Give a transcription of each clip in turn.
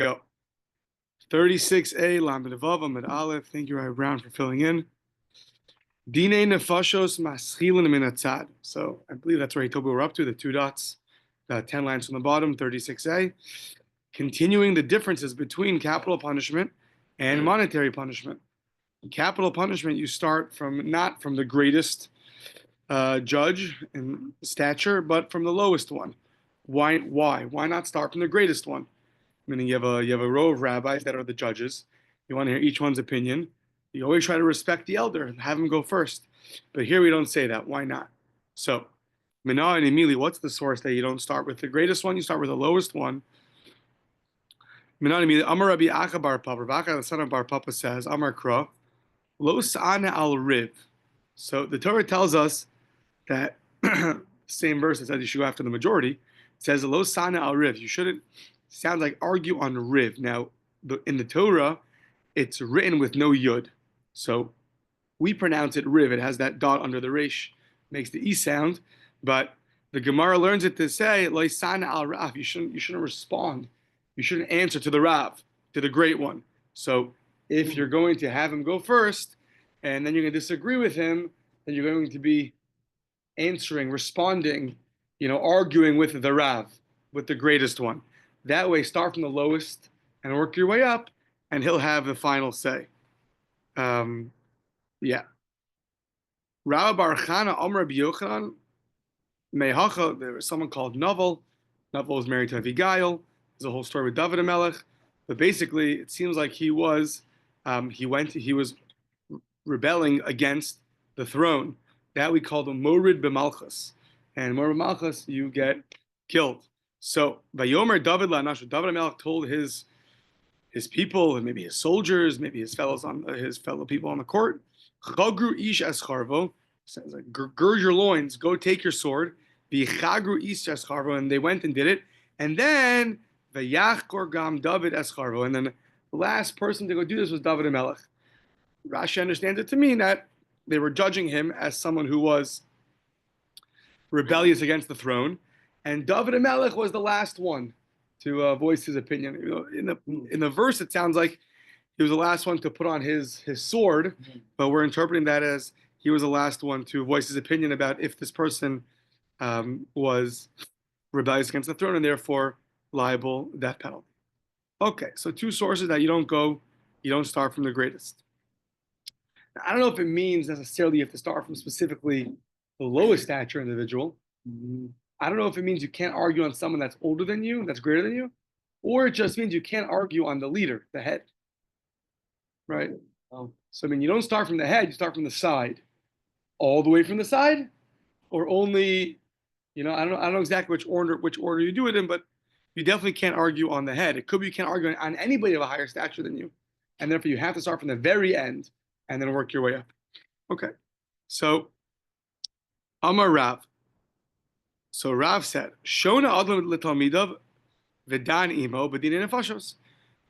go. 36a, Lamed Vav, Amid Aleph. Thank you, Rabbi Brown, for filling in. Dine nefashos maschilin min atzad. So I believe that's where he told me we're up to, the 2 dots, the 10 lines from the bottom, 36a. Continuing the differences between capital punishment and monetary punishment. Capital punishment, you start from not from the greatest judge in stature, but from the lowest one. Why? Why not start from the greatest one? Meaning you have a row of rabbis that are the judges. You want to hear each one's opinion. You always try to respect the elder and have him go first. But here we don't say that. Why not? So, Mina and Emili, what's the source that you don't start with the greatest one? You start with the lowest one. Mina and Emili, Amar Rabbi Acha bar Papa, Rabbi Acha, the son of Bar Papa, says, Amar Kra, Lo Sa'ana al Riv. So the Torah tells us that same verse that says you should go after the majority. It says Lo Sa'ana al Riv. You shouldn't. Sounds like argue on Riv. Now, in the Torah, it's written with no yud. So we pronounce it Riv. It has that dot under the resh, makes the E sound. But the Gemara learns it to say Lo Sa'ana al Rav. You shouldn't respond. You shouldn't answer to the Rav, to the great one. So if you're going to have him go first, and then you're going to disagree with him, then you're going to be answering, responding, arguing with the Rav, with the greatest one. That way, start from the lowest and work your way up, and he'll have the final say. Yeah. Rabbi Bar Chana Omer Rabbi Yochanan Mehacha. There was someone called Novel. Novel was married to Abigail. There's a whole story with David HaMelech. But basically, it seems like he was rebelling against the throne. That we call the Morid B'Malchus. And Morid B'Malchus, you get killed. So, Vayomer David LaNashu, David HaMelech told his people, and maybe his soldiers, maybe his fellow people on the court, Chagru ish escharvo, says like, gird your loins, go take your sword. V'chagru ish escharvo, and they went and did it. And then Vayachkor gam David escharvo, and then the last person to go do this was David HaMelech. Rashi understands it to mean that they were judging him as someone who was rebellious against the throne, and David HaMelech was the last one to voice his opinion. In the verse, it sounds like he was the last one to put on his sword, but we're interpreting that as he was the last one to voice his opinion about if this person was rebellious against the throne and therefore liable death penalty. Okay, so 2 sources that you don't start from the greatest. Now, I don't know if it means necessarily you have to start from specifically the lowest stature individual. I don't know if it means you can't argue on someone that's older than you, that's greater than you, or it just means you can't argue on the leader, the head. Right? So you don't start from the head, you start from the side. All the way from the side? Or only, I don't know exactly which order you do it in, but you definitely can't argue on the head. It could be you can't argue on anybody of a higher stature than you. And therefore you have to start from the very end and then work your way up. Okay. So Amar Rav. So Rav said, Shona Adlam L'Talmidav V'dan Imo B'dinei Nefashos.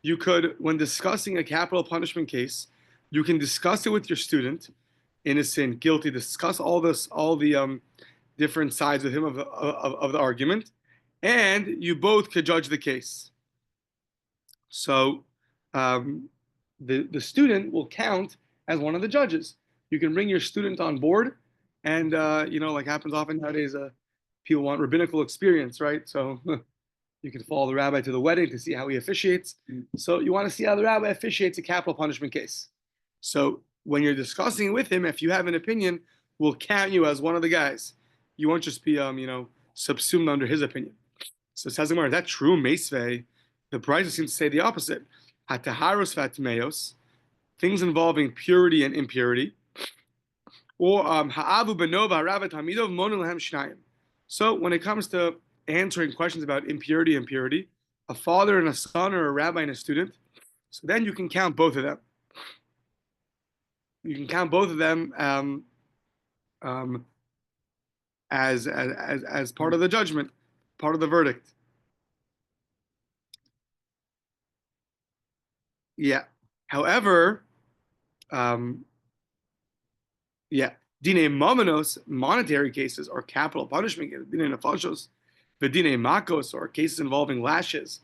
You could, when discussing a capital punishment case, you can discuss it with your student, innocent, guilty, discuss all the different sides with him of the argument, and you both could judge the case. So the student will count as one of the judges. You can bring your student on board, and like happens often nowadays, people want rabbinical experience, right? So you can follow the rabbi to the wedding to see how he officiates. So you want to see how the rabbi officiates a capital punishment case. So when you're discussing it with him, if you have an opinion, we'll count you as one of the guys. You won't just be, subsumed under his opinion. So it says, is that true? Meisvei, the Brisa seems to say the opposite. Hataharos vatmeos, things involving purity and impurity. Or ha'avu benova ravat hamidov monu lehem shnayim. So when it comes to answering questions about impurity and purity, a father and a son, or a rabbi and a student, so then you can count both of them. You can count both of them as part of the judgment, part of the verdict. Yeah. However, Dine Momenos, monetary cases, or capital punishment cases, Dine Nefashos, Vidine Makos, or cases involving lashes,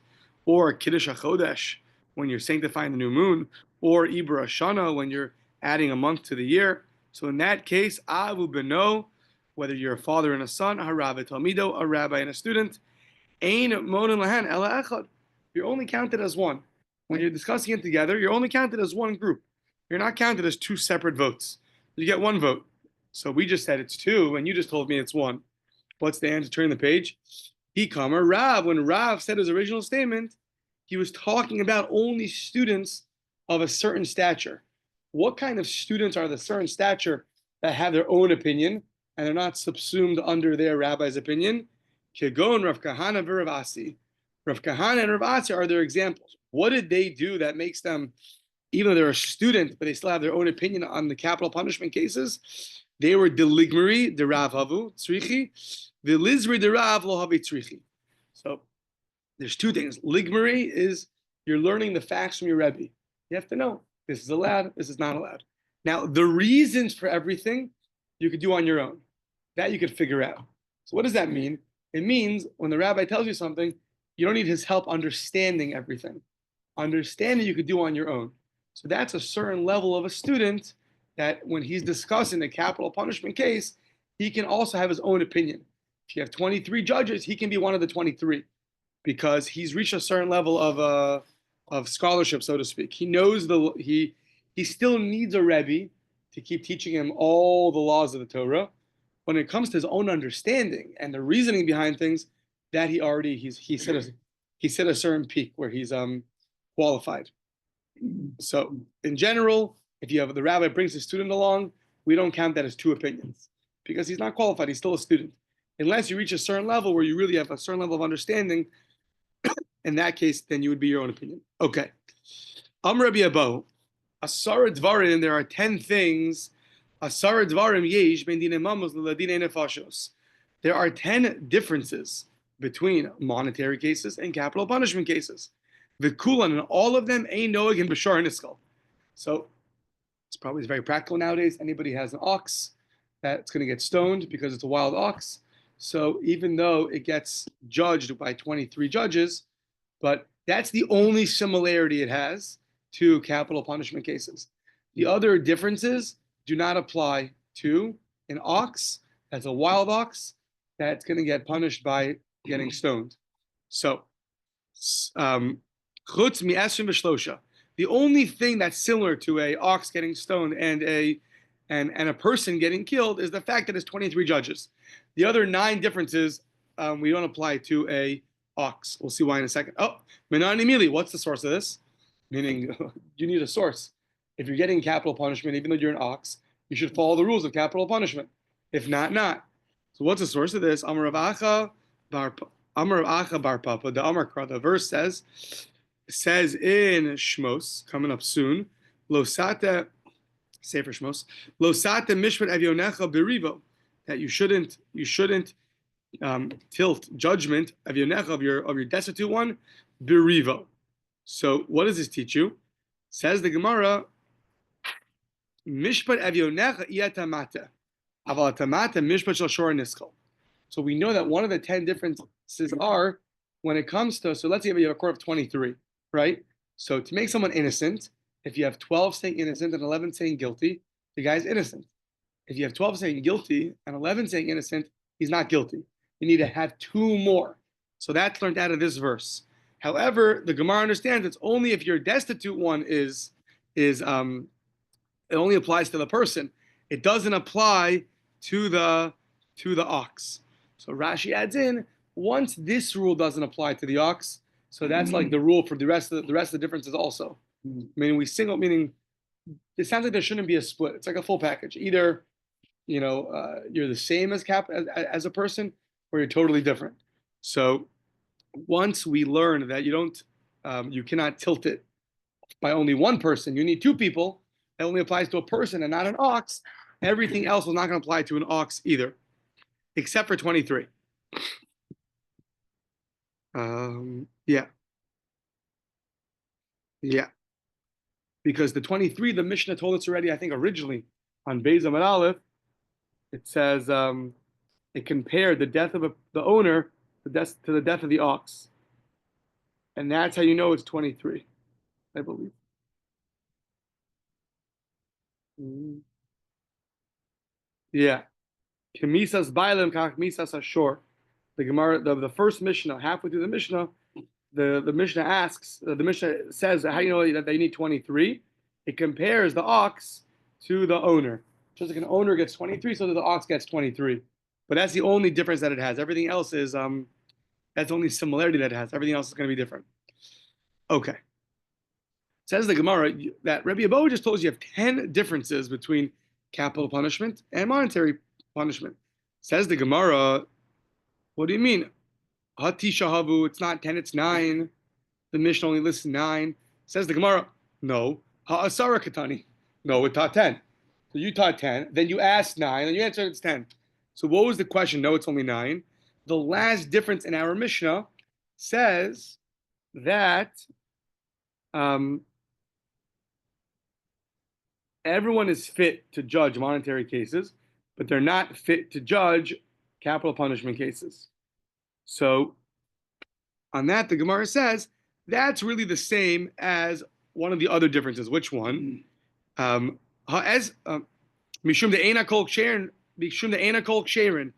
or Kiddush HaChodesh, when you're sanctifying the new moon, or Ibra Shana, when you're adding a month to the year. So in that case, Avu Beno, whether you're a father and a son, Harav Talmido, a rabbi and a student, Ein Monin Lahan Ela Echad. You're only counted as one. When you're discussing it together, you're only counted as one group. You're not counted as two separate votes. You get one vote. So we just said it's two, and you just told me it's one. What's the answer? Turn the page. He Kamer Rav. When Rav said his original statement, he was talking about only students of a certain stature. What kind of students are the certain stature that have their own opinion and they're not subsumed under their rabbi's opinion? Kegon Rav Kahana v'Rav Asi. Rav Kahana and Rav Asi are their examples. What did they do that makes them, even though they're a student, but they still have their own opinion on the capital punishment cases? They were deligmari de Rav Havu tzrichi, the lizri de Rav lo havi tzrichi. So there's two things. Ligmari is you're learning the facts from your Rebbe. You have to know this is allowed, this is not allowed. Now, the reasons for everything you could do on your own. That you could figure out. So what does that mean? It means when the rabbi tells you something, you don't need his help understanding everything. Understanding you could do on your own. So that's a certain level of a student that when he's discussing the capital punishment case, he can also have his own opinion. If you have 23 judges, he can be one of the 23 because he's reached a certain level of scholarship, so to speak. He knows he still needs a Rebbe to keep teaching him all the laws of the Torah. When it comes to his own understanding and the reasoning behind things, that he set a certain peak where he's qualified. So in general, if you have the rabbi brings his student along, we don't count that as two opinions because he's not qualified. He's still a student. Unless you reach a certain level where you really have a certain level of understanding, in that case, then you would be your own opinion. Okay. Rabbi Abo, Asara Dvarim, there are 10 things. Asara Dvarim yesh ben dinei mamos l'ladinei nefashos. There are 10 differences between monetary cases and capital punishment cases. V'kulan, and all of them ain't noeg in b'shar niskal. So it's probably very practical nowadays. Anybody has an ox that's going to get stoned because it's a wild ox. So even though it gets judged by 23 judges, but that's the only similarity it has to capital punishment cases. The other differences do not apply to an ox that's a wild ox that's going to get punished by getting stoned. So, chutz mi'esrim v'shlosha. The only thing that's similar to a ox getting stoned and a person getting killed is the fact that it's 23 judges. The other 9 differences we don't apply to a ox. We'll see why in a second. Oh, Menani Mili, what's the source of this? Meaning, you need a source. If you're getting capital punishment, even though you're an ox, you should follow the rules of capital punishment. If not, not. So what's the source of this? Amar Rav Acha bar Papa, the Amar Kra, the verse says in Shmos, coming up soon, Losata, Sefer Shmos, Losata Mishpat Avyonecha Berivo, that you shouldn't tilt judgment of your destitute one, berivo. So what does this teach you? Says the Gemara, Mishpat avyonecha iatamata, aval tamata mishpat shel shor niskal. So we know that one of the 10 differences are when it comes to, so let's say you have a court of 23, right? So to make someone innocent, if you have 12 saying innocent and 11 saying guilty, the guy's innocent. If you have 12 saying guilty and 11 saying innocent, he's not guilty. You need to have 2 more. So that's learned out of this verse. However, the Gemara understands it's only if your destitute one is it only applies to the person. It doesn't apply to the ox. So Rashi adds in, once this rule doesn't apply to the ox, so that's like the rule for the rest of the differences also. Meaning it sounds like there shouldn't be a split. It's like a full package. Either you're the same as a person, or you're totally different. So once we learn that you cannot tilt it by only one person, you need 2 people. That only applies to a person and not an ox. Everything else is not going to apply to an ox either, except for 23. Yeah. Because the 23, the Mishnah told us already, I think originally on Beis Amud Aleph, it says it compared the death of the owner to the death of the ox. And that's how you know it's 23, I believe. Yeah. Kemisas bailim kach misas ashor. The Gemara, the first Mishnah, halfway through the Mishnah, the Mishnah asks, the Mishnah says, how do you know that they need 23? It compares the ox to the owner. Just like an owner gets 23, so that the ox gets 23. But that's the only difference that it has. Everything else is, that's the only similarity that it has. Everything else is going to be different. Okay. Says the Gemara that Rabbi Dovid just told us you have 10 differences between capital punishment and monetary punishment. Says the Gemara, what do you mean? Hati shahavu, it's not 10, it's 9. The Mishnah only lists 9. Says the Gemara, no. Ha'asara katani. No, it taught 10. So you taught 10, then you asked 9, and you answered it's 10. So what was the question? No, it's only 9. The last difference in our Mishnah says that everyone is fit to judge monetary cases, but they're not fit to judge capital punishment cases. So on that, the Gemara says that's really the same as one of the other differences. Which one? Mishum de'ena kol ksherin, mishum de'ena kol ksherin,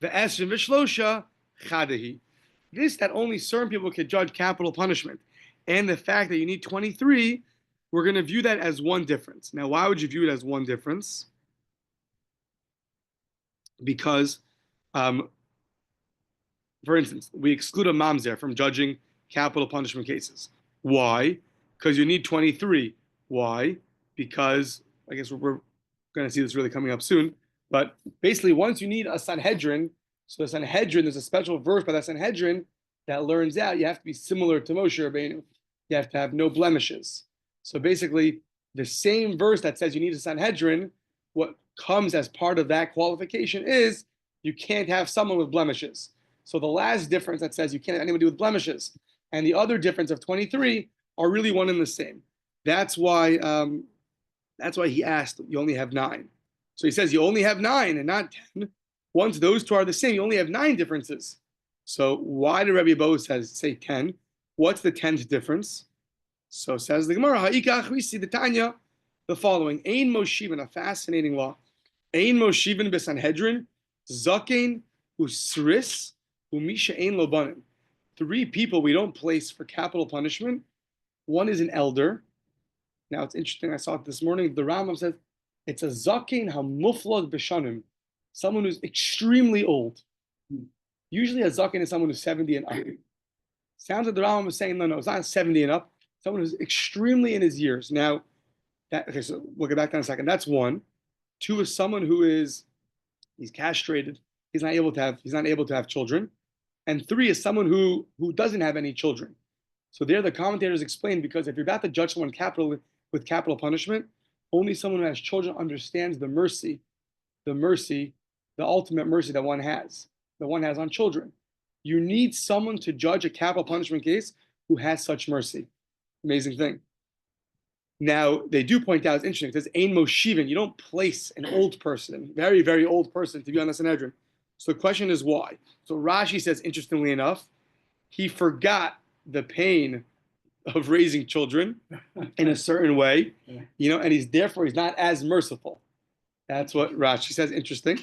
ve'esrin v'shlosha chadahi. This, that only certain people can judge capital punishment, and the fact that you need 23, we're going to view that as one difference. Now, why would you view it as one difference? Because, for instance, we exclude a mamzer from judging capital punishment cases. Why? Because you need 23. Why? Because, I guess we're going to see this really coming up soon, but basically once you need a Sanhedrin, so the Sanhedrin, there's a special verse by the Sanhedrin that learns out you have to be similar to Moshe Rabbeinu. You have to have no blemishes. So basically, the same verse that says you need a Sanhedrin, what comes as part of that qualification is you can't have someone with blemishes. So the last difference that says you can't have anybody with blemishes, and the other difference of 23 are really one and the same. That's why he asked, you only have 9. So he says you only have 9 and not 10. Once those two are the same, you only have 9 differences. So why did Rabbi Dovid say 10? What's the 10th difference? So says the Gemara, Ha'ikach, we see the Tanya, the following. Ein Moshivin, a fascinating law. Ein Moshivin b'Sanhedrin, Zakein, Usris, Umisha Ein Lobanim. 3 people we don't place for capital punishment. One is an elder. Now it's interesting, I saw it this morning. The Rambam says it's a Zakein HaMuflag b'Shanim, someone who's extremely old. Usually a Zakein is someone who's 70 and up. Sounds like the Rambam was saying, no, it's not 70 and up. Someone who's extremely in his years. Now, so we'll get back to that in a second. That's 1. 2 is someone who he's castrated. He's not able to have children. And 3 is someone who doesn't have any children. So there the commentators explain, because if you're about to judge someone with capital punishment, only someone who has children understands the mercy, the ultimate mercy that one has on children. You need someone to judge a capital punishment case who has such mercy. Amazing thing. Now, they do point out, it's interesting, it says, Ein Moshivin, you don't place an old person, very, very old person, to be on the Sanhedrin. So the question is why? So Rashi says, interestingly enough, he forgot the pain of raising children in a certain way, and he's not as merciful. That's what Rashi says, interesting.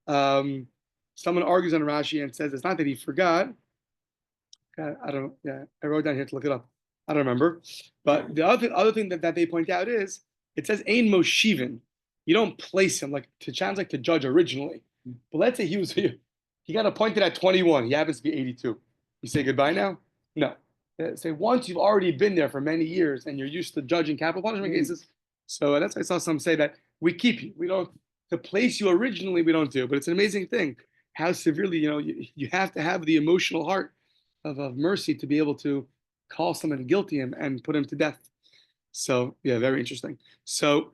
Someone argues on Rashi and says, it's not that he forgot. I don't know. Yeah, I wrote down here to look it up. I don't remember. But the other thing that they point out is, it says, Ein Moshivin. You don't place him, sounds like to judge originally. But let's say he got appointed at 21. He happens to be 82. You say goodbye now? No. Say once you've already been there for many years and you're used to judging capital punishment cases. So that's why I saw some say that we keep you. We don't, to place you originally, we don't do. But it's an amazing thing how severely, you have to have the emotional heart of mercy to be able to call someone guilty and put him to death. So yeah, very interesting. So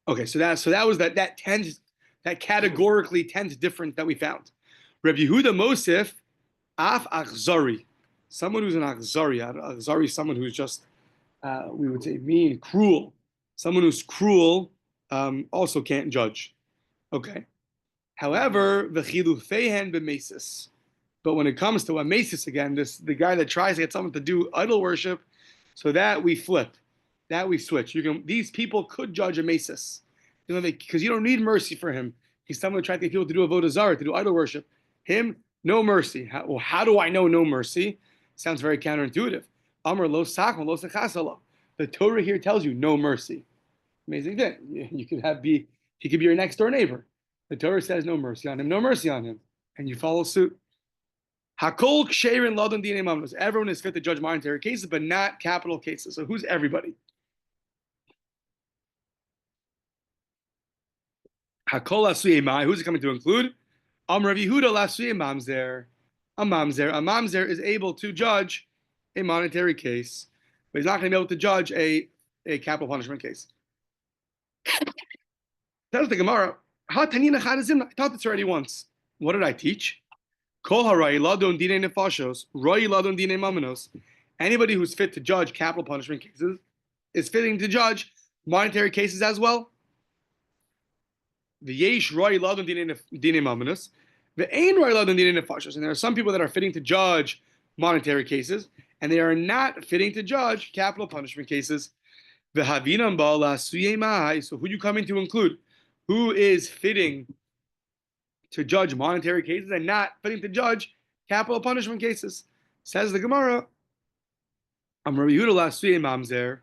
okay, so that was that categorically 10th difference that we found. Rabbi Yehuda Mosif, Af Achzari, someone who's an Achzari. Achzari is someone who's just, we would say, mean, cruel. Someone who's cruel also can't judge. Okay. However, v'chilufeihen b'mesis. But when it comes to a masis again, the guy that tries to get someone to do idol worship, so that we flip, that we switch. These people could judge a masis, because you don't need mercy for him. He's someone trying to get people to do avodah zarah, to do idol worship. Him, no mercy. How do I know no mercy? Sounds very counterintuitive. Amar lo sachma lo sechasalo. The Torah here tells you no mercy. Amazing thing. He could be your next door neighbor. The Torah says no mercy on him, no mercy on him, and you follow suit. Hakol ksherin ladon dinei mamnos. Everyone is fit to judge monetary cases, but not capital cases. So who's everybody? Hakol asuye mai. Who's it coming to include? Rav Yehuda lasuye mamzer. A mamzer is able to judge a monetary case, but he's not going to be able to judge a capital punishment case. Tells the Gemara, I taught this already once. What did I teach? Anybody who's fit to judge capital punishment cases is fitting to judge monetary cases as well. And there are some people that are fitting to judge monetary cases, and they are not fitting to judge capital punishment cases. So who you coming to include? Who is fitting to judge monetary cases and not fitting to judge capital punishment cases? Says the Gemara, mamzer.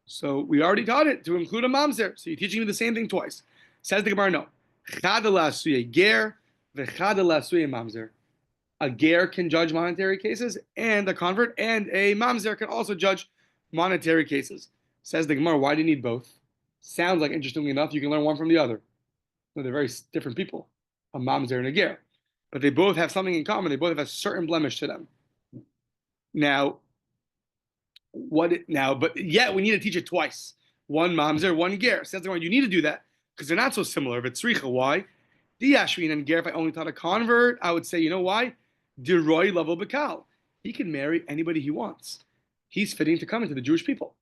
So we already taught it to include a mamzer. So you're teaching me the same thing twice. Says the Gemara, no. Mamzer. A ger can judge monetary cases, and a convert and a mamzer can also judge monetary cases. Says the Gemara, why do you need both? Sounds like, interestingly enough, you can learn one from the other. No, they're very different people, a mamzer and a ger. But they both have something in common. They both have a certain blemish to them. But yet we need to teach it twice. One mamzer, one ger. Says the Gemara, you need to do that because they're not so similar. If it's tzricha, why? Diyashvin and ger, if I only taught a convert, I would say, you know why? Diroy level bekal. He can marry anybody he wants. He's fitting to come into the Jewish people.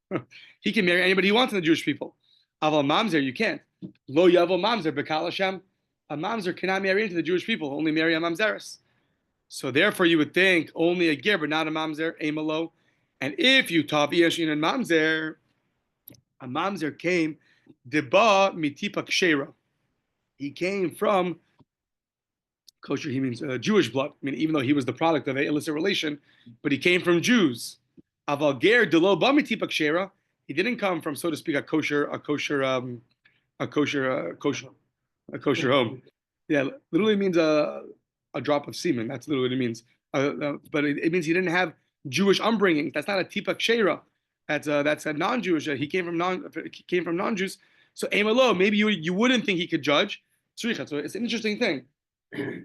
He can marry anybody he wants in the Jewish people. Aval mamzer, you can't. Lo yavo mamzer bekal Hashem. A mamzer cannot marry into the Jewish people, only marry a mamzeres. So therefore you would think only a ger, but not a mamzer, emalo. And if you taught Yeshin and mamzer, a mamzer came, deba mitipa kshera. He came from kosher, he means Jewish blood. I mean, even though he was the product of an illicit relation, but he came from Jews. Aval ger delo ba mitipa kshera. He didn't come from, so to speak, a kosher home. Yeah, literally means a drop of semen. That's literally what it means. But it means he didn't have Jewish upbringing. That's not a tipa kshera. That's a non-Jewish. He came from non-Jews. So emalo, maybe you wouldn't think he could judge. So it's an interesting thing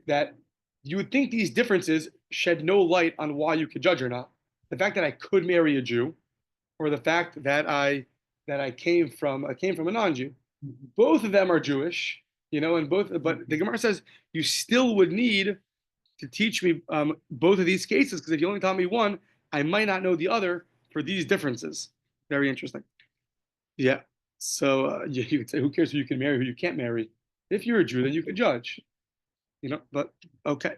that you would think these differences shed no light on why you could judge or not. The fact that I could marry a Jew, or the fact that I came from a non-Jew, both of them are Jewish, and but the Gemara says you still would need to teach me both of these cases, because if you only taught me one, I might not know the other for these differences. Very interesting. Yeah. So you could say, who cares who you can marry, who you can't marry? If you're a Jew, then you could judge. But okay.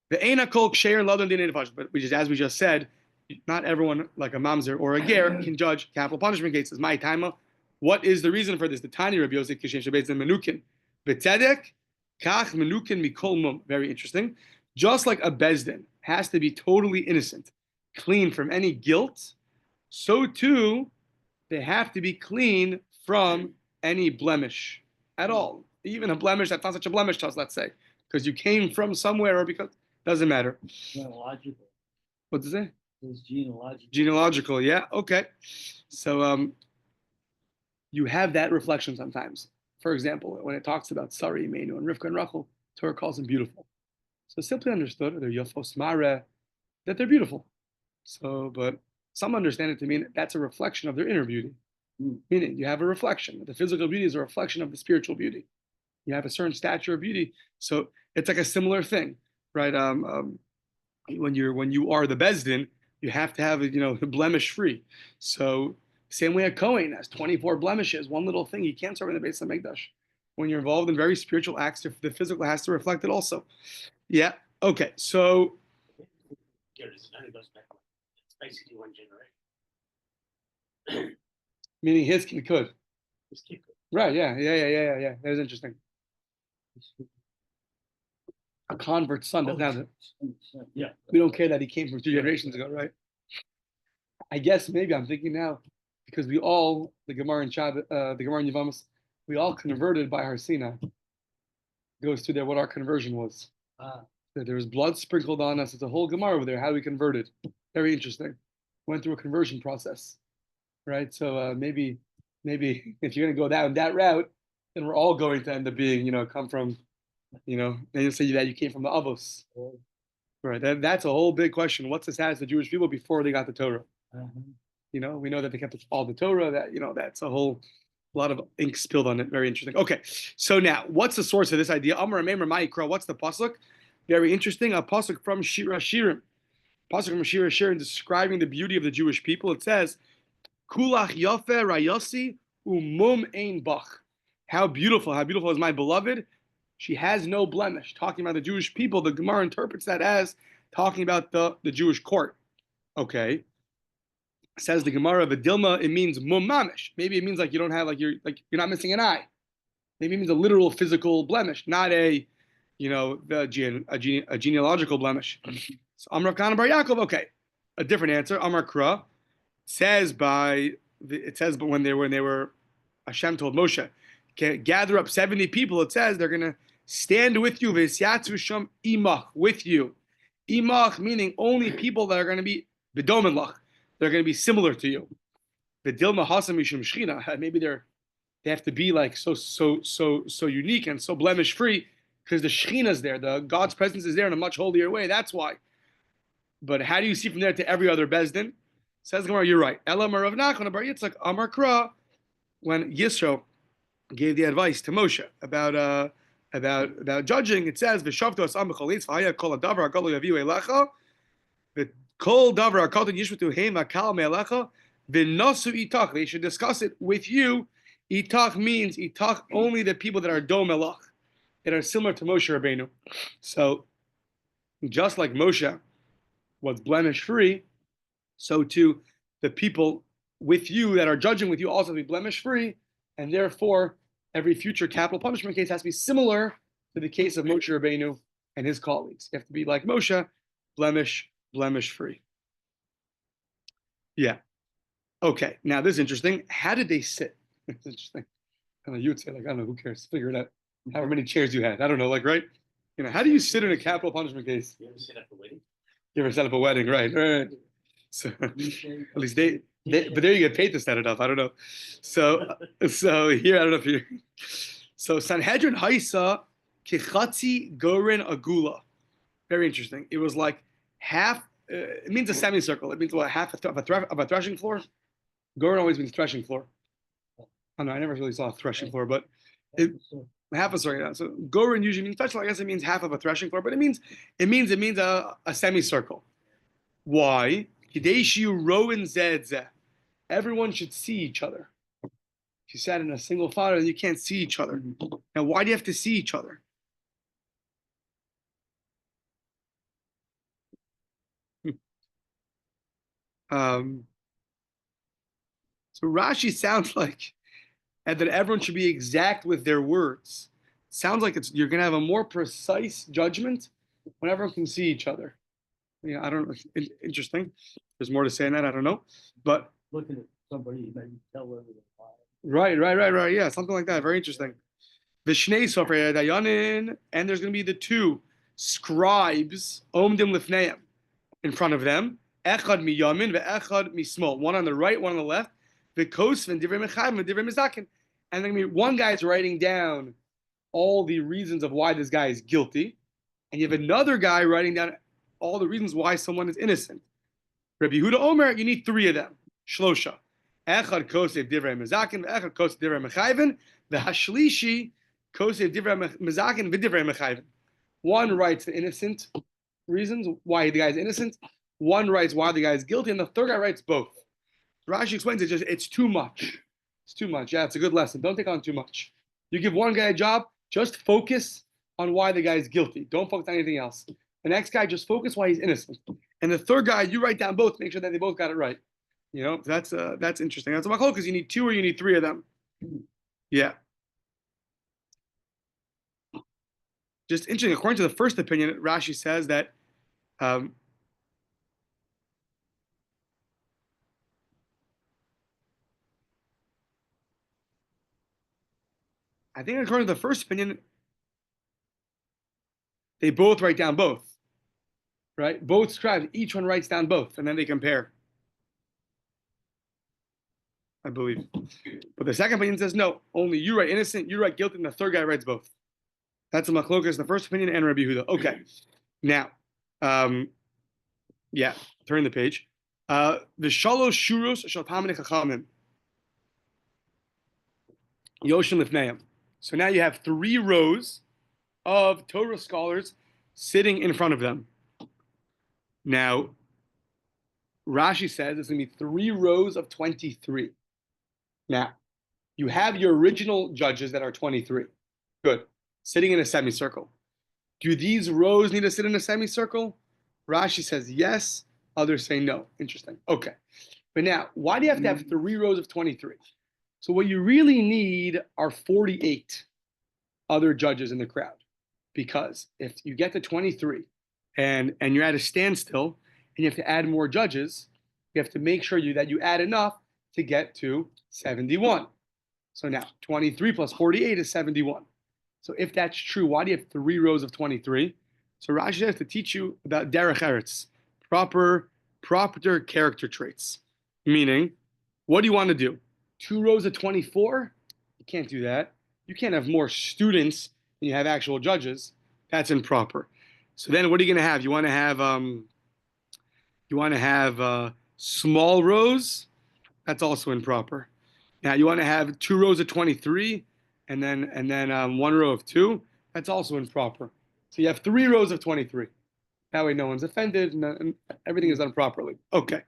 The Eina Kol Ksher Ladon Din Einefash, but which is, as we just said, not everyone like a mamzer or a ger can judge capital punishment cases. My taima. What is the reason for this? The Tani Rabbi Yosef Kishen Shabbat and Menukin. B'tzedek kach Menukin mikol mum. Very interesting. Just like a bezdin has to be totally innocent, clean from any guilt, so too they have to be clean from any blemish at all. Even a blemish that's not such a blemish to us, let's say, because you came from somewhere, or because doesn't matter. Genealogical. What does it say? It's genealogical. Genealogical, yeah, okay. So you have that reflection sometimes. For example, when it talks about Sari, Menu, and Rivka and Rachel, Torah calls them beautiful. So simply understood, they're Yafos Mare, that they're beautiful. So, but some understand it to mean that's a reflection of their inner beauty. Meaning you have a reflection. The physical beauty is a reflection of the spiritual beauty. You have a certain stature of beauty. So it's like a similar thing, right? When you are the bezdin, you have to have it, blemish free. So same way a Kohen has 24 blemishes, one little thing, you can't serve in the Beis HaMikdash. When you're involved in very spiritual acts, the physical has to reflect it also. Yeah, Okay, so It only goes back. It's basically one generation. meaning his kid could. His kid could. Right, yeah. That was interesting. A convert's son doesn't have it. Yeah. We don't care that he came from 2 generations ago, right? I guess maybe I'm thinking now, because we all, the Gemara in the Gemara in Yavamas, we all converted by Harsina. Goes through there what our conversion was. That there was blood sprinkled on us. It's a whole Gemara over there. How we converted. Very interesting. Went through a conversion process, right? So maybe if you're going to go down that route, then we're all going to end up being, come from, and you say that you came from the Avos. Right. That's a whole big question. What's the status of the Jewish people before they got the Torah? We know that they kept all the Torah. That's a whole lot of ink spilled on it. Very interesting. Okay, so now what's the source of this idea? Amar Meimer Ma'ikra. What's the pasuk? Very interesting. A pasuk from Shira Shirim. Pasuk from Shira Shirim describing the beauty of the Jewish people. It says, "Kulach yafe rayasi umum ein bach." How beautiful is my beloved. She has no blemish. Talking about the Jewish people, the Gemara interprets that as talking about the Jewish court. Okay. Says the Gemara, Vidilma, it means mumamish. Maybe it means like you don't have you're not missing an eye. Maybe it means a literal physical blemish, not a genealogical blemish. So Amar Kana Bar Yaakov, okay. A different answer. Amar Kra says when they were Hashem told Moshe, gather up 70 people, it says they're gonna stand with you, V'Isyatzu Sham Imach, with you. Imach meaning only people that are gonna be B'domen Lach. They're going to be similar to you. The Dilma Hasam Mishum Shechina, maybe they have to be like so unique and so blemish free because the Shechina is there, the God's presence is there in a much holier way. That's why. But how do you see from there to every other bezdin? Says Gemara, you're right. Elam Rav Nachman Bar Yitzchak Amar Kra, when Yisro gave the advice to Moshe about judging, it says V'shavtu asam b'chalitz v'haya kol adavar hagalo yaviu elecha. Kol davar akalton yishvatu heim akal me'alecha v'nosu itach. They should discuss it with you. Itach means itach only the people that are do melach, that are similar to Moshe Rabbeinu. So, just like Moshe was blemish free, so too the people with you that are judging with you also be blemish free, and therefore every future capital punishment case has to be similar to the case of Moshe Rabbeinu and his colleagues. You have to be like Moshe, blemish free. Yeah. Okay. Now this is interesting. How did they sit? It's interesting. You would say I don't know. Who cares? Figure it out. However many chairs you had. I don't know. Right? How do you sit in a capital punishment case? You ever set up a wedding? You ever set up a wedding? Right. So at least they but there you get paid to set it up. I don't know. So here I don't know if you. So Sanhedrin Haisa Kichatzi Gorin Agula. Very interesting. It was like half. It means a semicircle. It means what, half of a threshing floor. Goren always means threshing floor. I don't know. I never really saw a threshing floor, but half a circle. Yeah. So Goren usually means threshing. I guess it means half of a threshing floor, but it means a semicircle. Why? Kideshiu roin zed. Everyone should see each other. If you sat in a single fire, you can't see each other. Now, why do you have to see each other? So Rashi sounds like that everyone should be exact with their words. Sounds like you're going to have a more precise judgment when everyone can see each other. I don't know. Interesting. There's more to say on that. I don't know. But looking at somebody, maybe tell whether they're lying. Right. Yeah, something like that. Very interesting. Vishnei Sofer Dayanin, and there's going to be the two scribes, Omdim Lifneim, in front of them. Echad miyamin ve'echad mismol. One on the right, one on the left. V'kosvin divrei mechayim v'divrei mizakin. And then one guy is writing down all the reasons of why this guy is guilty, and you have another guy writing down all the reasons why someone is innocent. Rabbi Yehuda Omer, you need three of them. Shlosha. Echad kosev divrei mizakin ve'echad kosev divrei mechayim v'hashlishi kosev divrei mizakin v'divrei mechayim. One writes the innocent reasons why the guy is innocent. One writes why the guy is guilty, and the third guy writes both. Rashi explains it's too much. It's too much. Yeah, it's a good lesson. Don't take on too much. You give one guy a job, just focus on why the guy is guilty. Don't focus on anything else. The next guy, just focus why he's innocent. And the third guy, you write down both, make sure that they both got it right. That's interesting. That's a machlokes because you need two or you need three of them. Yeah. Just interesting. According to the first opinion, Rashi says that I think according to the first opinion, they both write down both. Right? Both scribes, each one writes down both, and then they compare. I believe. But the second opinion says no, only you write innocent, you write guilty, and the third guy writes both. That's a machlokas, the first opinion, and Rabbi Yehuda. Okay. Now, turn the page. The shalosh shuros shel talmidei chachamim. Yoshim lifneim. So now you have 3 rows of Torah scholars sitting in front of them. Now, Rashi says it's going to be 3 rows of 23. Now, you have your original judges that are 23. Good. Sitting in a semicircle. Do these rows need to sit in a semicircle? Rashi says yes. Others say no. Interesting. Okay. But now, why do you have to have 3 rows of 23? So what you really need are 48 other judges in the crowd. Because if you get to 23 and you're at a standstill and you have to add more judges, you have to make sure that you add enough to get to 71. So now 23 plus 48 is 71. So if that's true, why do you have 3 rows of 23? So Rashi has to teach you about derech eretz, proper character traits. Meaning, what do you want to do? 2 rows of 24? You can't do that. You can't have more students than you have actual judges. That's improper. So then what are you going to have? You want to have small rows? That's also improper. Now you want to have 2 rows of 23 and then 1 row of 2. That's also improper. So you have 3 rows of 23. That way no one's offended and everything is done properly. Okay.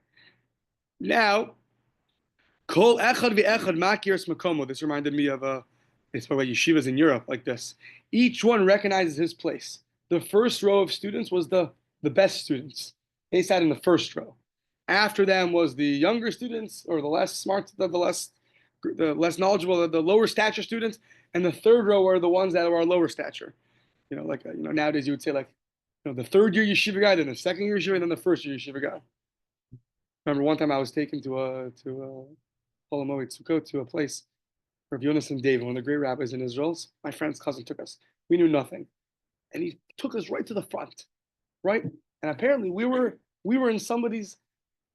Now, kol echad v'echad makirs makomo. This reminded me of they spoke about yeshivas in Europe like this. Each one recognizes his place. The first row of students was the best students. They sat in the first row. After them was the younger students, or the less smart, the less knowledgeable, the lower stature students, and the third row are the ones that are lower stature. Nowadays you would say the third year yeshiva guy, then the second year yeshiva, then the first year yeshiva guy. Remember one time I was taken to a place, Rabbi Yonasan David, one of the great rabbis in Israel. My friend's cousin took us. We knew nothing, and he took us right to the front, right? And apparently we were in somebody's.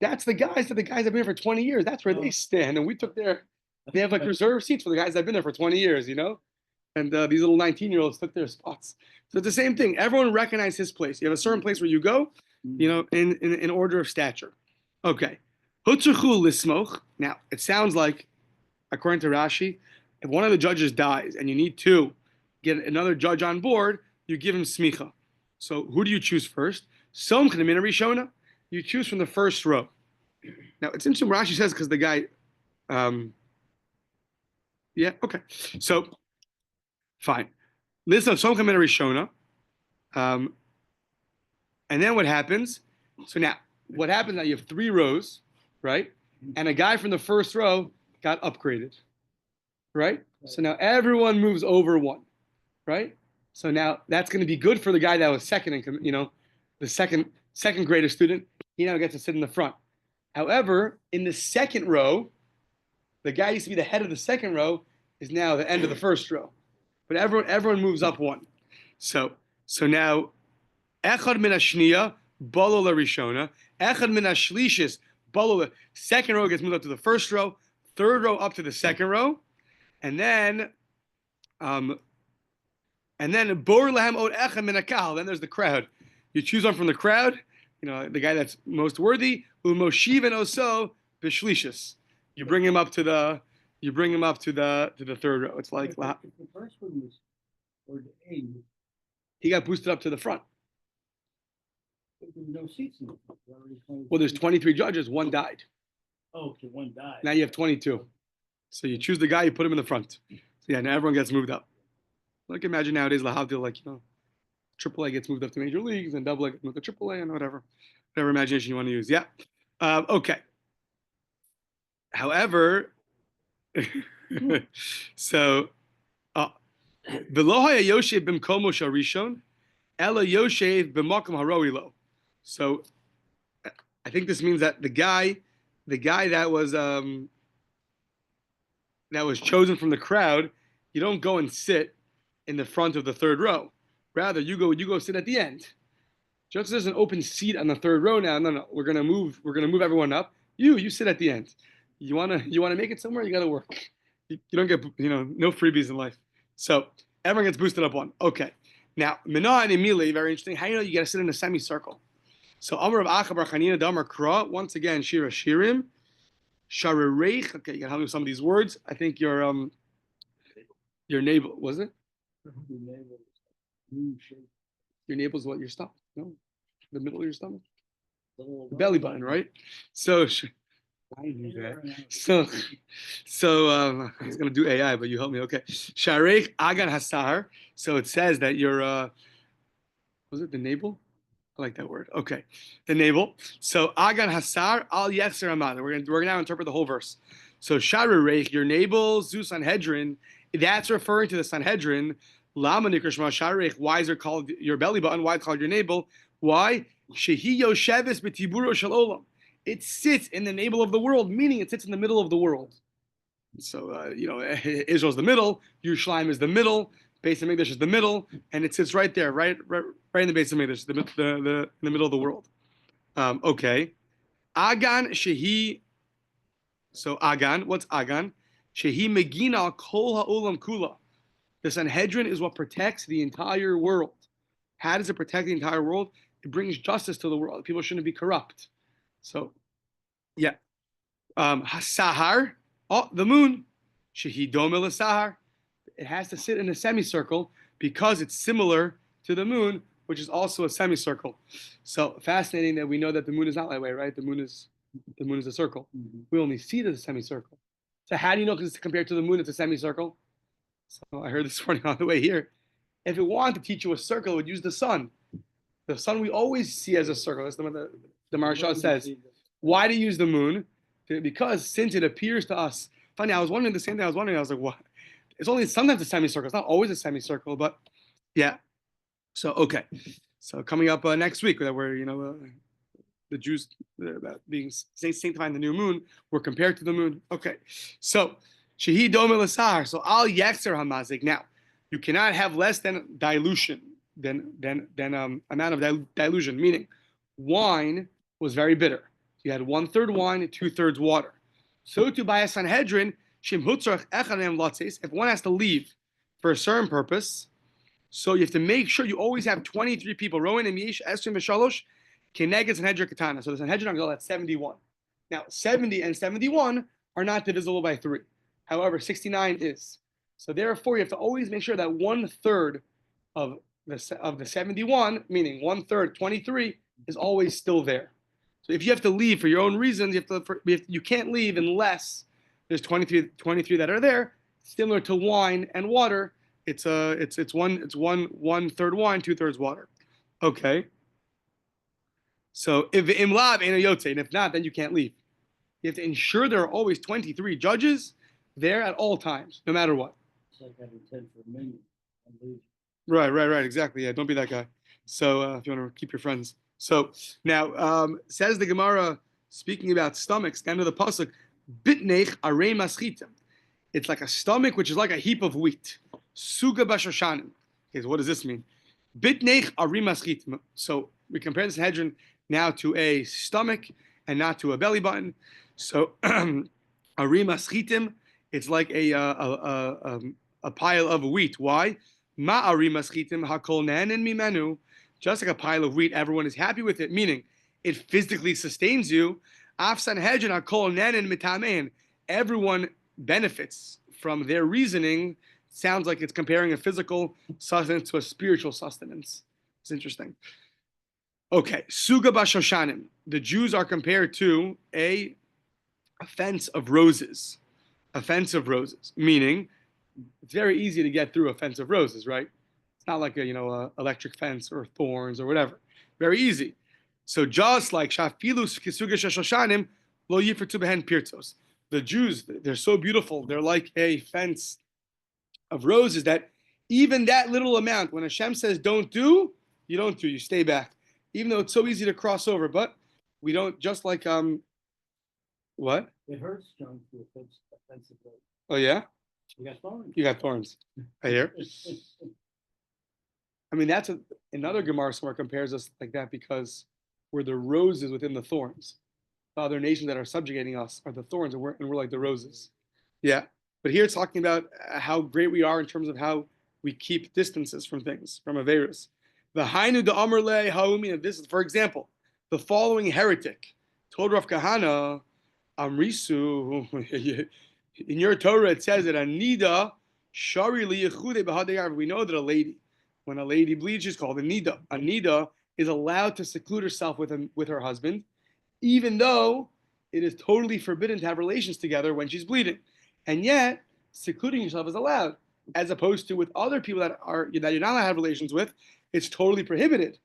That's the guys that have been here for 20 years. That's where they stand, and we took their. They have reserved seats for the guys that have been there for 20 years, And these little 19-year-olds took their spots. So it's the same thing. Everyone recognizes his place. You have a certain place where you go, in order of stature. Okay. Now, it sounds like, according to Rashi, if one of the judges dies and you need to get another judge on board, you give him smicha. So who do you choose first? You choose from the first row. Now, it's interesting what Rashi says because the guy, okay. So, fine. Listen, Som Kamina Rishona. And then what happens? So now, what happens now? You have 3 rows, right? And a guy from the first row got upgraded, right? So now everyone moves over 1, right? So now that's going to be good for the guy that was second, the second greatest student. He now gets to sit in the front. However, in the second row, the guy used to be the head of the second row is now the end of the first row. But everyone moves up 1. So now, echad min hashniya balo larishona, echad min hashlishis balo. Second row gets moved up to the first row, third row up to the second row, and then bor lahem od echad min hakahal. Then there's the crowd. You choose one from the crowd. The guy that's most worthy. Umoshiv and oso b'shlishis. You bring him up to the third row. It's like if the first one was or the A, he got boosted up to the front. there were no seats in the front. There were already Well, there's 23 judges. 1 died. Oh, okay, 1 died. Now you have 22. So you choose the guy. You put him in the front. So yeah, now everyone gets moved up. Imagine nowadays lahavdil, Triple A gets moved up to major leagues, and Double A gets moved to Triple A, and whatever imagination you want to use. Yeah. Okay. However, so V'lo haya yoshev b'mkomo sharishon, ela yoshev b'makom haroi lo. So I think this means that the guy that was chosen from the crowd, you don't go and sit in the front of the third row. Rather, you go sit at the end. Just there's an open seat on the third row now. No, we're gonna move everyone up. You sit at the end. You wanna make it somewhere, you gotta work. You don't get no freebies in life. So everyone gets boosted up one. Okay. Now, Minah and Emile, very interesting. How you gotta sit in a semicircle. So Amar of Acha Bar Chanina Damar Kra, once again, Shira Shirim, Sharareich. Okay, you gotta help me with some of these words. I think your navel, was it? Your navel is what? Your stomach? No, the middle of your stomach. The belly button, right? So I knew that. So I was gonna do AI, but you helped me. Okay, Shareich Agan Hasar. So it says that your was it the navel? I like that word. Okay, the navel. So Agan Hasar Al Yetzer Amad. We're gonna now interpret the whole verse. So Shareich, your navel, Zu Sanhedrin. That's referring to the Sanhedrin. Lama Nikrishma Shareich. Why is it called your belly button? Why is it called your navel? Why? Shehi Yosheves B'Tiburo Shel Olam. It sits in the navel of the world, meaning it sits in the middle of the world. So, Israel's the middle, Yerushalayim is the middle, Beis HaMikdash is the middle, and it sits right there, right in the Beis HaMikdash, in the middle of the world. Okay. Agan Shehi. So Agan, what's Agan? Shehi Megina Kol HaOlam Kula. The Sanhedrin is what protects the entire world. How does it protect the entire world? It brings justice to the world. People shouldn't be corrupt. So, yeah. Sahar, the moon. Shehidom Sahar. It has to sit in a semicircle because it's similar to the moon, which is also a semicircle. So fascinating that we know that the moon is not that way, right? The moon is a circle. Mm-hmm. We only see it as a semicircle. So how do you know because it's compared to the moon, it's a semicircle? So I heard this morning on the way here. If it wanted to teach you a circle, it would use the sun. The sun we always see as a circle. That's what the Maharsha says. Why do you use the moon? Because since it appears to us, funny, I was wondering the same thing. I was like, what? It's only sometimes a semicircle. It's not always a semicircle, but yeah. So, okay. So coming up next week, that we're, the Jews about being sanctifying the new moon, we're compared to the moon. Okay. So, Shehi Dome L'Sahar. So, Al Yekser Hamazik. Now, you cannot have less than dilution, than amount of dilution, meaning wine was very bitter. You had 1/3 wine and 2/3 water. So to buy a Sanhedrin, if one has to leave for a certain purpose, so you have to make sure you always have 23 people. Rowan and Yesh, Esrim, Veshalosh, Keneged Sanhedrin Katana. So the Sanhedrin are at 71. Now 70 and 71 are not divisible by 3. However, 69 is. So therefore, you have to always make sure that 1/3 of the 71, meaning 1/3, 23, is always still there. So if you have to leave for your own reasons, you can't leave unless there's 23 that are there. Similar to wine and water, it's 1/3 wine, 2/3 water. Okay. So if imlav ain't a yotze, and if not, then you can't leave. You have to ensure there are always 23 judges there at all times, no matter what. It's like having 10 for a million. Right, exactly. Yeah, don't be that guy. So if you want to keep your friends. So now says the Gemara, speaking about stomachs, the end of the pasuk, bitnech arei maschitim. It's like a stomach which is like a heap of wheat. Suga bashoshanim. Okay, so what does this mean? Bitnech arei maschitim. So we compare this Sanhedrin now to a stomach and not to a belly button. So arei maschitim, it's like a pile of wheat. Why? Ma arei maschitim hakol nanen mimenu. Just like a pile of wheat, everyone is happy with it, meaning it physically sustains you. Af Sanhedrin hakol nanen mitamein. Everyone benefits from their reasoning. Sounds like it's comparing a physical sustenance to a spiritual sustenance. It's interesting. Okay, Suga Bashoshanim. The Jews are compared to a fence of roses. A fence of roses, meaning it's very easy to get through a fence of roses, right? It's not like a electric fence or thorns or whatever. Very easy. So just like shafilus kisuga shashoshanim lo yifrtu behen pirtos. The Jews, they're so beautiful. They're like a fence of roses that even that little amount, when Hashem says don't do, you don't do. You stay back, even though it's so easy to cross over. But we don't. Just like what? It hurts, John, to offensive road. Oh yeah. You got thorns. You got thorns. I hear. I mean, that's another Gemara somewhere compares us like that because we're the roses within the thorns. The other nations that are subjugating us are the thorns, and we're like the roses. Yeah. But here it's talking about how great we are in terms of how we keep distances from things, from Averis. The Hainu de Amrle Haumi, this is, for example, the following heretic told Rav Kahana, Amrisu, in your Torah it says that Anida Shari Liyachude Bahadayar. We know that a lady, when a lady bleeds, she's called a Nida. A Nida is allowed to seclude herself with her husband, even though it is totally forbidden to have relations together when she's bleeding. And yet, secluding yourself is allowed, as opposed to with other people that you're not allowed to have relations with, it's totally prohibited.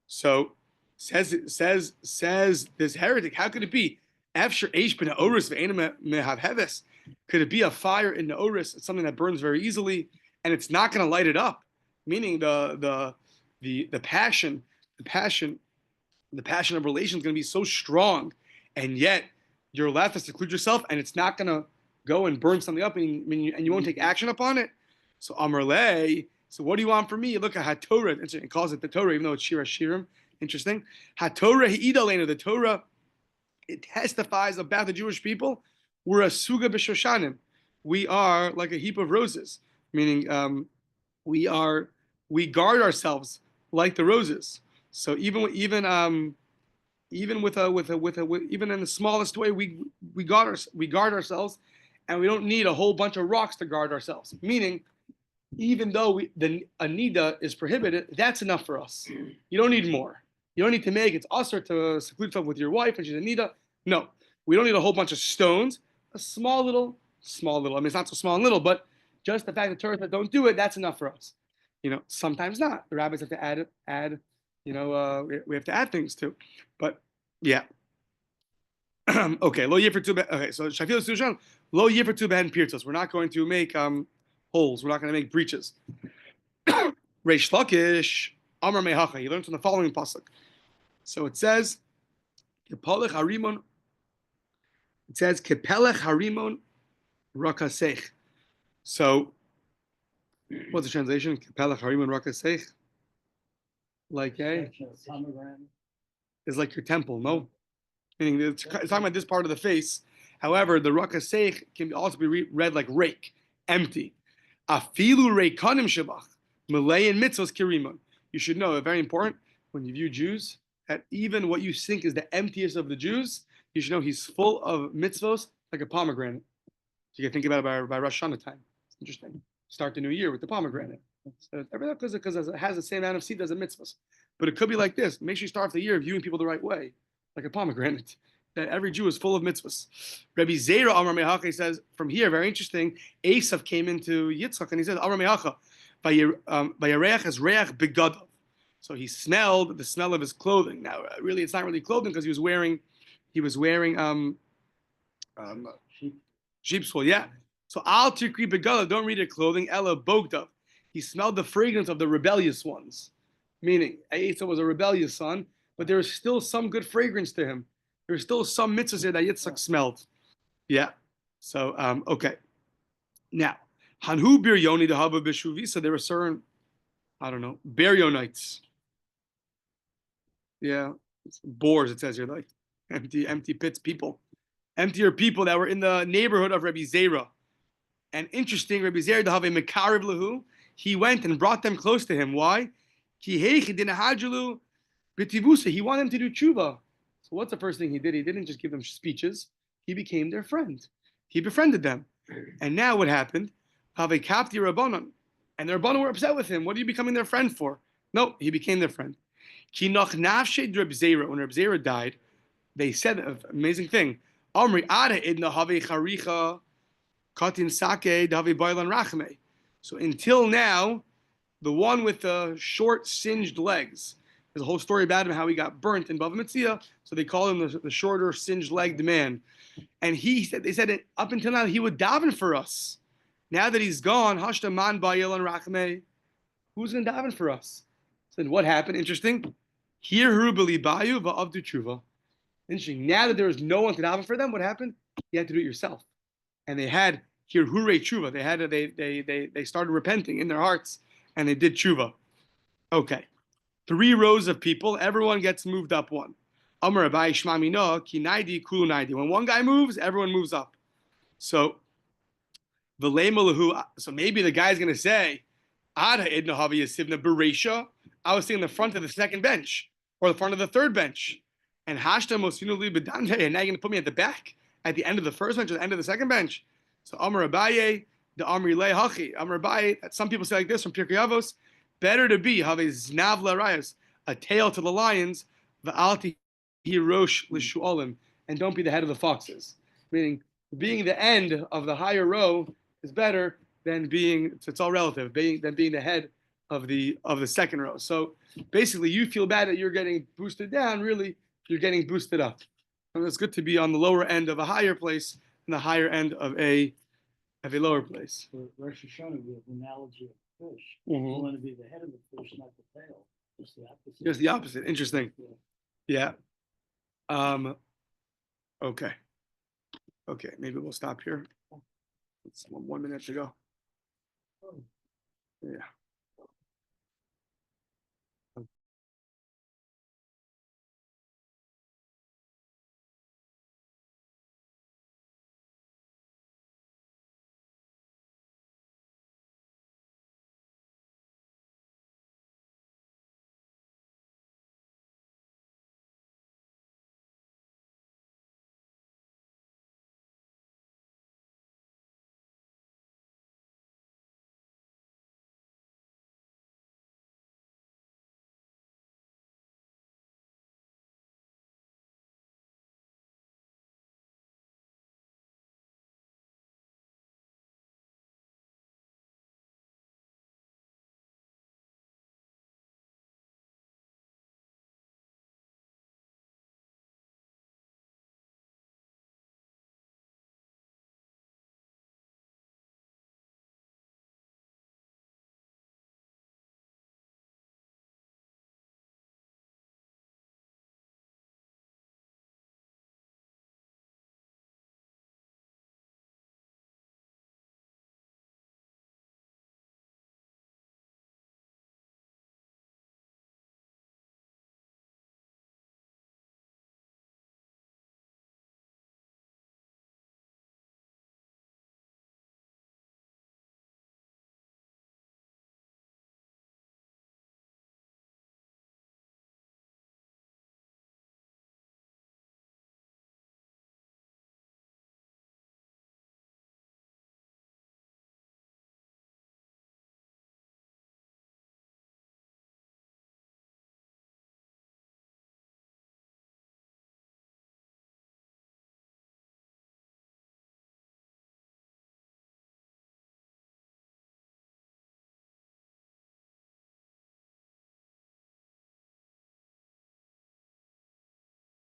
So, says this heretic, how could it be? Could it be a fire in the oris? It's something that burns very easily, and it's not going to light it up. Meaning the passion of relation is going to be so strong, and yet you're allowed to seclude yourself, and it's not going to go and burn something up, and you won't take action upon it. So Amrle, so what do you want from me? Look at HaTorah. It calls it the Torah, even though it's Shira Shirim. Interesting. HaTorah Hi'idalena, the Torah, it testifies about the Jewish people. We're a Suga B'Shoshanim. We are like a heap of roses, meaning we guard ourselves like the roses. So even in the smallest way, we guard ourselves, and we don't need a whole bunch of rocks to guard ourselves. Meaning, even though the anida is prohibited, that's enough for us. You don't need more. You don't need to make it's usher to seclude yourself with your wife and she's anida. No, we don't need a whole bunch of stones. A small little. I mean, it's not so small and little, but just the fact that Torah that don't do it, that's enough for us. Sometimes not. The rabbis have to add. We have to add things too. But yeah. Okay. Lo yifrtu. Okay. So shafil sushan lo yifrtu ben pirtos. We're not going to make holes. We're not going to make breaches. Reish Lakish Amar Mehacha. He learns from the following pasuk. So it says, Kepelech Harimon. It says Kepelech Harimon Rakasech. So, what's the translation? Kepelech Harimon Rakasech. Like is like your temple, no? Meaning it's talking about this part of the face. However, the Rakasech can also be read like rake, empty. Afilu reikanim shabach, Malay and mitzvos kirimon. You should know, very important, when you view Jews, that even what you think is the emptiest of the Jews, you should know he's full of mitzvos like a pomegranate. So you can think about it by Rosh Hashanah time. It's interesting. Start the new year with the pomegranate. Because it has the same amount of seed as a mitzvahs. But it could be like this. Make sure you start off the year viewing people the right way, like a pomegranate. That every Jew is full of mitzvahs. Rabbi Zera Amar Mehacha says, from here, very interesting, Esav came into Yitzchak and he said, Amar Mehacha, Vayareach as reach begadav. So he smelled the smell of his clothing. Now, really, it's not really clothing because he was wearing sheep's wool, yeah. So al tikri begadav, don't read it clothing, ella bogdav. He smelled the fragrance of the rebellious ones. Meaning, Esav was a rebellious son, but there was still some good fragrance to him. There's still some mitzvahs there that Yitzchak smelled. Yeah. So, okay. Now, Hanhu Bir Yoni the Haba Bishuvi, so there were certain, Barionites. Yeah. Boars, it says here, like empty pits people. Emptier people that were in the neighborhood of Rabbi Zera. And interesting, Rabbi Zera the Hava Mekariv Lahu, he went and brought them close to him. Why? He wanted them to do tshuva. So what's the first thing he did? He didn't just give them speeches. He became their friend. He befriended them. And now what happened? Have a kapti rabbanon. And the rabbanon were upset with him. What are you becoming their friend for? No, he became their friend. When Reb Zera died, they said an amazing thing. Amri ada idna have charicha katin sake davi bailan rachme. So until now, the one with the short singed legs. There's a whole story about him, how he got burnt in Bava Metzia, so they call him the shorter singed legged man. And they said that up until now he would daven for us. Now that he's gone, Hashta man ba'yel and rachmei, who's going to daven for us? So what happened? Interesting. Here Harubali Bayu va'avdu tshuva. Interesting. Now that there was no one to daven for them, what happened? You had to do it yourself. And they had here hure tshuva. They started repenting in their hearts, and they did tshuva. Okay. 3 rows of people. Everyone gets moved up one. Amar Abai Shmamino ki naidi kulu naidi. When one guy moves, everyone moves up. So so maybe the guy's going to say, Ada idna havi yasivna beresha. I was sitting in the front of the second bench or the front of the third bench. And hashta mosinu li bedante. And now you're going to put me at the back, at the end of the first bench or the end of the second bench. So Amar Abaye, the Amri le hachi. Amar Abaye, some people say like this from Pirkei Avos, better to be have a znav larayos, a tail to the lions, va'alti hirosh lishualim, and don't be the head of the foxes. Meaning, being the end of the higher row is better than being, it's all relative, than being the head of the second row. So basically, you feel bad that you're getting boosted down. Really, you're getting boosted up. And it's good to be on the lower end of a higher place and the higher end of a lower place. For Rosh Hashanah, we have the analogy of fish. Mm-hmm. You want to be the head of the fish, not the tail. Just the opposite. Just the opposite. Interesting. Yeah. Okay. Okay. Maybe we'll stop here. It's 1 minute to go. Yeah.